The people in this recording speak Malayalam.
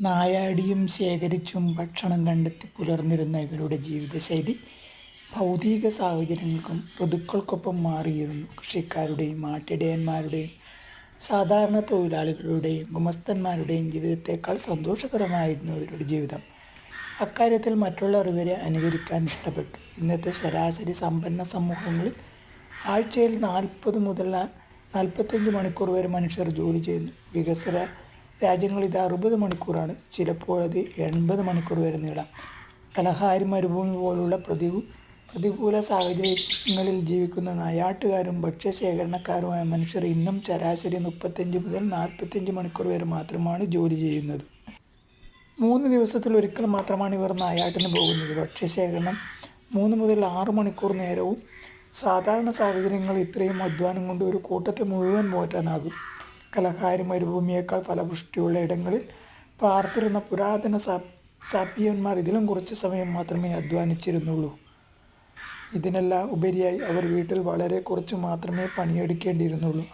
നായാടിയും ശേഖരിച്ചും ഭക്ഷണം കണ്ടെത്തി പുലർന്നിരുന്ന ഇവരുടെ ജീവിതശൈലി ഭൗതിക സാഹചര്യങ്ങൾക്കും ഋതുക്കൾക്കൊപ്പം മാറിയിരുന്നു. കൃഷിക്കാരുടെയും ആട്ടിടയന്മാരുടെയും സാധാരണ തൊഴിലാളികളുടെയും ഗുമസ്തന്മാരുടെയും ജീവിതത്തേക്കാൾ സന്തോഷകരമായിരുന്നു ഇവരുടെ ജീവിതം. അക്കാര്യത്തിൽ മറ്റുള്ളവർ ഇവരെ അനുകരിക്കാൻ ഇഷ്ടപ്പെട്ടു. ഇന്നത്തെ ശരാശരി സമ്പന്ന സമൂഹങ്ങളിൽ ആഴ്ചയിൽ 40 മുതൽ 45 മണിക്കൂർ വരെ മനുഷ്യർ ജോലി ചെയ്യുന്നു. വികസ്വര രാജ്യങ്ങളിൽ ഇത് 60 മണിക്കൂറാണ്. ചിലപ്പോഴത് 80 മണിക്കൂർ വരെ നീളാം. കലഹാരി മരുഭൂമി പോലുള്ള പ്രതികൂല സാഹചര്യങ്ങളിൽ ജീവിക്കുന്ന നായാട്ടുകാരും ഭക്ഷ്യശേഖരണക്കാരുമായ മനുഷ്യർ ഇന്നും ശരാശരി 35 മുതൽ 45 മണിക്കൂർ വരെ മാത്രമാണ് ജോലി ചെയ്യുന്നത്. 3 ദിവസത്തിൽ ഒരിക്കൽ മാത്രമാണ് ഇവർ നായാട്ടിന് പോകുന്നത്. ഭക്ഷ്യശേഖരണം 3 മുതൽ 6 മണിക്കൂർ നേരവും. സാധാരണ സാഹചര്യങ്ങളിൽ ഇത്രയും അധ്വാനം കൊണ്ട് ഒരു കൂട്ടത്തെ മുഴുവൻ പോറ്റാനാകും. കലഹാരി മരുഭൂമിയേക്കാൾ ഫലപുഷ്ടിയുള്ള ഇടങ്ങളിൽ പാർത്തിരുന്ന പുരാതന സാപ്പിയന്മാർ ഇതിലും കുറച്ച് സമയം മാത്രമേ അധ്വാനിച്ചിരുന്നുള്ളൂ. ഇതിനെല്ലാം ഉപരിയായി അവർ വീട്ടിൽ വളരെ കുറച്ച് മാത്രമേ പണിയെടുക്കേണ്ടിയിരുന്നുള്ളൂ.